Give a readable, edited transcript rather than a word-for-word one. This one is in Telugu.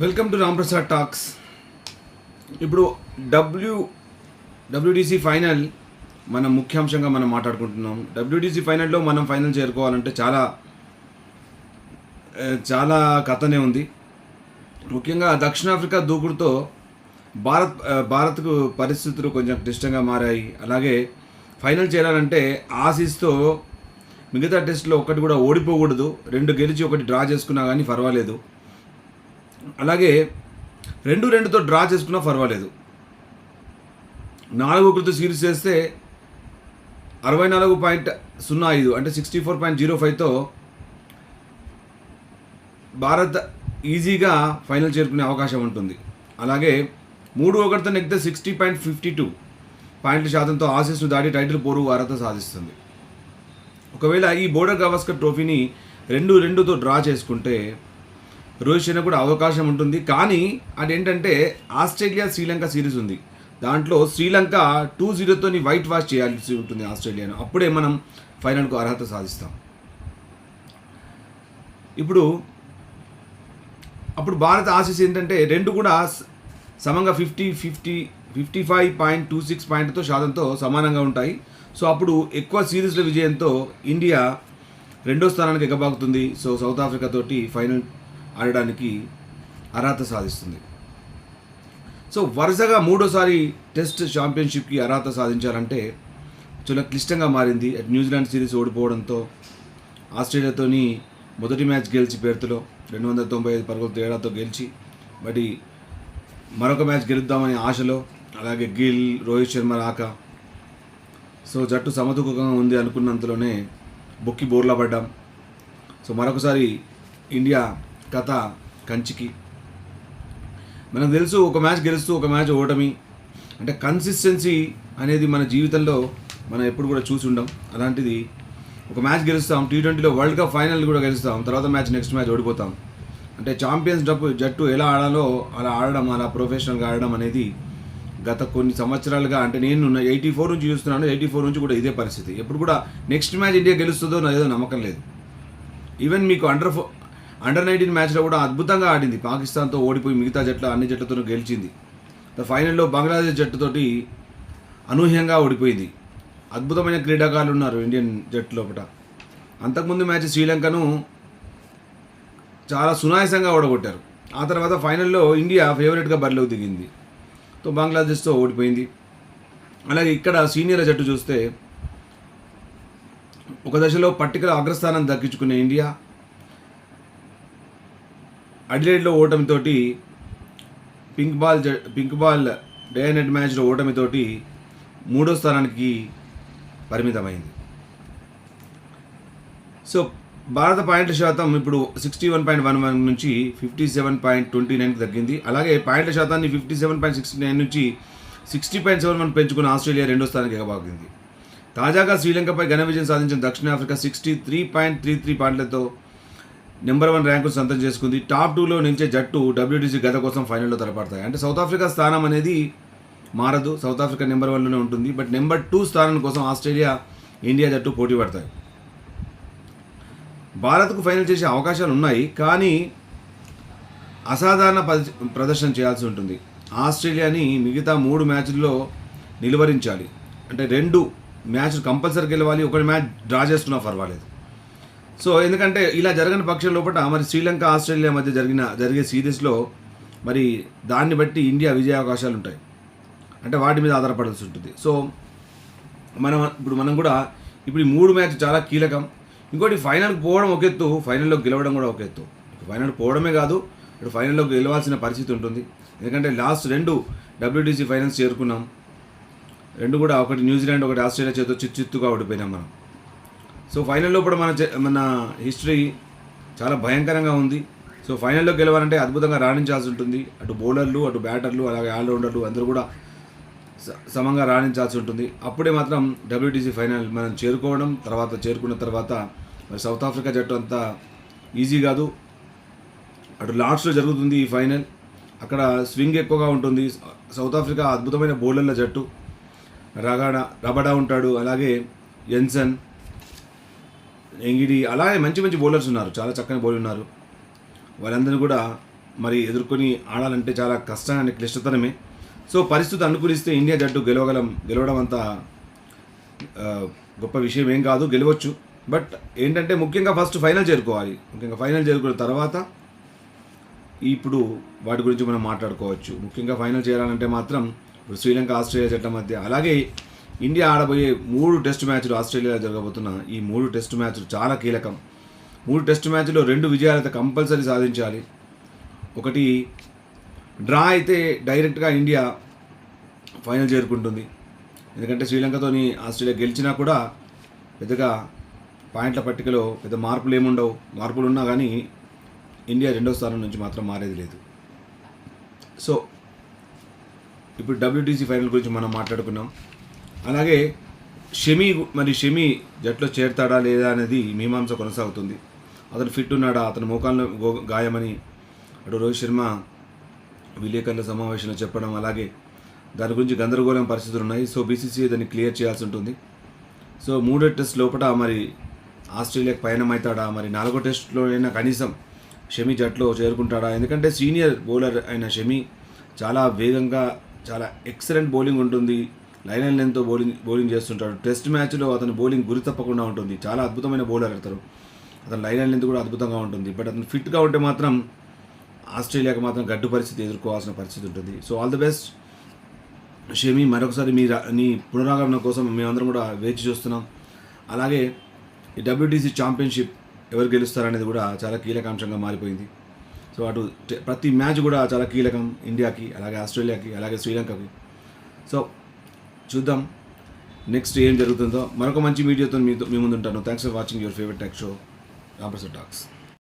Welcome to Ramprasad talks. ఇప్పుడు డబ్ల్యూడిసి ఫైనల్ మనం ముఖ్యాంశంగా మనం మాట్లాడుకుంటున్నాం. డబ్ల్యూడిసి ఫైనల్లో మనం ఫైనల్ చేరుకోవాలంటే చాలా కథనే ఉంది. ముఖ్యంగా దక్షిణాఫ్రికా దూకుడుతో భారత్కు పరిస్థితులు కొంచెం క్లిష్టంగా మారాయి. అలాగే ఫైనల్ చేరాలంటే ఆసీస్తో మిగతా టెస్ట్లో ఒక్కటి కూడా ఓడిపోకూడదు. 2 గెలిచి 1 డ్రా చేసుకున్నా కానీ పర్వాలేదు. అలాగే 2-2తో డ్రా చేసుకున్నా పర్వాలేదు. 4 సిరీస్ చేస్తే 64.05 అంటే 64.05తో భారత్ ఈజీగా ఫైనల్ చేరుకునే అవకాశం ఉంటుంది. అలాగే 3-1తో నెగ్గితే 60.52 పాయింట్ల శాతంతో ఆసీస్ను దాటి టైటిల్ పోరు అర్హత సాధిస్తుంది. ఒకవేళ ఈ బోర్డర్ గవాస్కర్ ట్రోఫీని 2-2తో డ్రా చేసుకుంటే రోహిత్ శర్మ కూడా అవకాశం ఉంటుంది. కానీ అదేంటంటే ఆస్ట్రేలియా శ్రీలంక సిరీస్ ఉంది. దాంట్లో శ్రీలంక 2-0తో వైట్ వాష్ చేయాల్సి ఉంటుంది ఆస్ట్రేలియాను. అప్పుడే మనం ఫైనల్కు అర్హత సాధిస్తాం. అప్పుడు భారత్ ఆసీస్ ఏంటంటే 2 కూడా సమంగా 55.26 పాయింట్తో శాతంతో సమానంగా ఉంటాయి. సో అప్పుడు ఎక్కువ సిరీస్ల విజయంతో ఇండియా 2వ స్థానానికి ఎగబాకుతుంది. సో సౌత్ ఆఫ్రికా తోటి ఫైనల్ ఆడడానికి అర్హత సాధిస్తుంది. సో వరుసగా 3వసారి టెస్ట్ ఛాంపియన్షిప్కి అర్హత సాధించాలంటే చాలా క్లిష్టంగా మారింది. న్యూజిలాండ్ సిరీస్ ఓడిపోవడంతో ఆస్ట్రేలియాతోని మొదటి మ్యాచ్ గెలిచి పేరుతో 295 పరుగుల తేడాతో గెలిచి మరి మరొక మ్యాచ్ గెలుద్దామనే ఆశలో, అలాగే గిల్, రోహిత్ శర్మ రాక సో జట్టు సమతూకంగా ఉంది అనుకున్నంతలోనే బొక్కి బోర్లా పడ్డాం. సో మరొకసారి ఇండియా కథ కంచికి. మనకు తెలుసు, ఒక మ్యాచ్ గెలుస్తూ ఒక మ్యాచ్ ఓటమి అంటే కన్సిస్టెన్సీ అనేది మన జీవితంలో మనం ఎప్పుడు కూడా చూసి ఉండం. అలాంటిది ఒక మ్యాచ్ గెలుస్తాం, T20లో వరల్డ్ కప్ ఫైనల్ కూడా గెలుస్తాం, తర్వాత నెక్స్ట్ మ్యాచ్ ఓడిపోతాం. అంటే ఛాంపియన్స్ జట్టు ఎలా ఆడాలో అలా ఆడడం, అలా ప్రొఫెషనల్గా ఆడడం అనేది గత కొన్ని సంవత్సరాలుగా, అంటే నేను 84 నుంచి చూస్తున్నాను. 84 నుంచి కూడా ఇదే పరిస్థితి. ఎప్పుడు కూడా నెక్స్ట్ మ్యాచ్ ఇండియా గెలుస్తుందో నాదేదో నమ్మకం లేదు. ఈవెన్ మీకు అండర్ 19 మ్యాచ్లో కూడా అద్భుతంగా ఆడింది. పాకిస్తాన్తో ఓడిపోయి మిగతా అన్ని జట్లతోనూ గెలిచింది. ఫైనల్లో బంగ్లాదేశ్ జట్టుతోటి అనూహ్యంగా ఓడిపోయింది. అద్భుతమైన క్రీడాకారులు ఉన్నారు ఇండియన్ జట్టు లోపల. అంతకుముందు మ్యాచ్ శ్రీలంకను చాలా సునాయాసంగా ఓడగొట్టారు. ఆ తర్వాత ఫైనల్లో ఇండియా ఫేవరెట్గా బరిలోకి దిగింది. తో బంగ్లాదేశ్తో ఓడిపోయింది. అలాగే ఇక్కడ సీనియర్ జట్టు చూస్తే ఒక దశలో పట్టికల అగ్రస్థానం దక్కించుకునే ఇండియా అడిలైడ్లో ఓటమితోటి, pink ball day and night మ్యాచ్లో ఓటమితోటి 3వ స్థానానికి పరిమితమైంది. సో భారత పాయింట్ల శాతం ఇప్పుడు 61.11 నుంచి 57.29కి తగ్గింది. అలాగే పాయింట్ల శాతాన్ని 57.69 నుంచి 60.71 పెంచుకున్న ఆస్ట్రేలియా 2వ స్థానానికి ఎగబాకింది. తాజాగా శ్రీలంకపై ఘన విజయం సాధించిన దక్షిణాఫ్రికా 63.33 పాయింట్లతో నెంబర్ 1 ర్యాంకును సొంతం చేసుకుంది. టాప్ 2లో నిలిచే జట్టు డబ్ల్యూడిసి గత కోసం ఫైనల్లో తలపడతాయి. అంటే సౌత్ ఆఫ్రికా స్థానం అనేది మారదు. సౌత్ ఆఫ్రికా నెంబర్ 1లోనే ఉంటుంది. బట్ నెంబర్ 2 స్థానం కోసం ఆస్ట్రేలియా, ఇండియా జట్టు పోటీ పడతాయి. భారత్కు ఫైనల్ చేసే అవకాశాలు ఉన్నాయి, కానీ అసాధారణ ప్రదర్శన చేయాల్సి ఉంటుంది. ఆస్ట్రేలియాని మిగతా 3 మ్యాచ్ల్లో నిలువరించాలి. అంటే 2 మ్యాచ్లు కంపల్సరీ గెలవాలి. 1 మ్యాచ్ డ్రా చేసుకున్నా పర్వాలేదు. సో ఎందుకంటే ఇలా జరగని పక్షం లోపల మరి శ్రీలంక, ఆస్ట్రేలియా మధ్య జరిగే సిరీస్లో మరి దాన్ని బట్టి ఇండియా విజయ అవకాశాలు ఉంటాయి. అంటే వాటి మీద ఆధారపడాల్సి ఉంటుంది. సో మనం కూడా ఇప్పుడు ఈ 3 మ్యాచ్ చాలా కీలకం. ఇంకోటి, ఫైనల్కి పోవడం ఒక ఎత్తు, ఫైనల్లో గెలవడం కూడా ఒక ఎత్తు. ఫైనల్ పోవడమే కాదు, ఇప్పుడు ఫైనల్లో గెలవాల్సిన పరిస్థితి ఉంటుంది. ఎందుకంటే లాస్ట్ 2 డబ్ల్యూడిసి ఫైనల్స్ చేరుకున్నాం. 2 కూడా, ఒకటి న్యూజిలాండ్, ఒకటి ఆస్ట్రేలియా చేతితో చిత్తుగా ఓడిపోయినాం మనం. సో ఫైనల్లో కూడా మన హిస్టరీ చాలా భయంకరంగా ఉంది. సో ఫైనల్లో గెలవాలంటే అద్భుతంగా రాణించాల్సి ఉంటుంది. అటు బౌలర్లు, అటు బ్యాటర్లు, అలాగే ఆల్రౌండర్లు అందరూ కూడా సమంగా రాణించాల్సి ఉంటుంది. అప్పుడే మాత్రం డబ్ల్యూడిసి ఫైనల్ మనం చేరుకున్న తర్వాత మరి సౌత్ ఆఫ్రికా జట్టు అంతా ఈజీ కాదు. అటు లార్డ్స్లో జరుగుతుంది ఈ ఫైనల్. అక్కడ స్వింగ్ ఎక్కువగా ఉంటుంది. సౌత్ ఆఫ్రికా అద్భుతమైన బౌలర్ల జట్టు. రబడా ఉంటాడు, అలాగే ఎన్సన్, ఎంగిడి, అలాగే మంచి బౌలర్స్ ఉన్నారు, చాలా చక్కని బౌలర్ ఉన్నారు. వాళ్ళందరూ కూడా మరి ఎదుర్కొని ఆడాలంటే చాలా కష్టాన్ని క్లిష్టతరమే. సో పరిస్థితి అనుకూలిస్తే ఇండియా జట్టు గెలవడం అంత గొప్ప విషయం ఏం కాదు, గెలవచ్చు. బట్ ఏంటంటే ముఖ్యంగా ఫస్ట్ ఫైనల్ చేరుకోవాలి. ముఖ్యంగా ఫైనల్ చేరుకున్న తర్వాత ఇప్పుడు వాటి గురించి మనం మాట్లాడుకోవచ్చు. ముఖ్యంగా ఫైనల్ చేయాలంటే మాత్రం ఇప్పుడు శ్రీలంక ఆస్ట్రేలియా జట్ల మధ్య, అలాగే ఇండియా ఆడబోయే 3 టెస్ట్ మ్యాచ్లు ఆస్ట్రేలియా జరగబోతున్న ఈ 3 టెస్ట్ మ్యాచ్లు చాలా కీలకం. 3 టెస్ట్ మ్యాచ్లో 2 విజయాలైతే కంపల్సరీ సాధించాలి. ఒకటి డ్రా అయితే డైరెక్ట్గా ఇండియా ఫైనల్ చేరుకుంటుంది. ఎందుకంటే శ్రీలంకతోని ఆస్ట్రేలియా గెలిచినా కూడా పెద్దగా పాయింట్ల పట్టికలో పెద్ద మార్పులు ఉన్నా కానీ ఇండియా 2వ స్థానం నుంచి మాత్రం మారేది లేదు. సో ఇప్పుడు WTC ఫైనల్ గురించి మనం మాట్లాడుకున్నాం. అలాగే షమి జట్లో చేరతాడా లేదా అనేది మీమాంస కొనసాగుతుంది. అతను ఫిట్ ఉన్నాడా, అతను మోకాల్లో గాయమని అటు రోహిత్ శర్మ విలేకరుల సమావేశంలో చెప్పడం, అలాగే దాని గురించి గందరగోళం పరిస్థితులు ఉన్నాయి. సో BCCI దాన్ని క్లియర్ చేయాల్సి ఉంటుంది. సో 3వ టెస్ట్ లోపల మరి ఆస్ట్రేలియాకి పయనం అవుతాడా, మరి 4వ టెస్ట్లోనైనా కనీసం షమి జట్లో చేరుకుంటాడా? ఎందుకంటే సీనియర్ బౌలర్ అయిన షమి చాలా వేగంగా, చాలా ఎక్సలెంట్ బౌలింగ్ ఉంటుంది. లైన్ అండ్ లెంత్తో బౌలింగ్ చేస్తుంటాడు. టెస్ట్ మ్యాచ్లో అతను బౌలింగ్ గురి తప్పకుండా ఉంటుంది. చాలా అద్భుతమైన బౌలర్ అతను లైన్ అండ్ లెంత్ కూడా అద్భుతంగా ఉంటుంది. బట్ అతను ఫిట్గా ఉంటే మాత్రం ఆస్ట్రేలియాకి మాత్రం గడ్డు పరిస్థితి ఎదుర్కోవాల్సిన పరిస్థితి ఉంటుంది. So all the best Shami, మరొకసారి నీ పునరాగమనం కోసం మేమందరం కూడా వేచి చూస్తున్నాం. అలాగే ఈ WTC ఛాంపియన్షిప్ ఎవరు గెలుస్తారనేది కూడా చాలా కీలకాంశంగా మారిపోయింది. సో అటు ప్రతి మ్యాచ్ కూడా చాలా కీలకం ఇండియాకి, అలాగే ఆస్ట్రేలియాకి, అలాగే శ్రీలంకకి. సో చూద్దాం నెక్స్ట్ ఏం జరుగుతుందో. మరొక మంచి వీడియోతో మీ ముందు ఉంటాను. Thanks for watching your favourite tech show Ramprasad talks.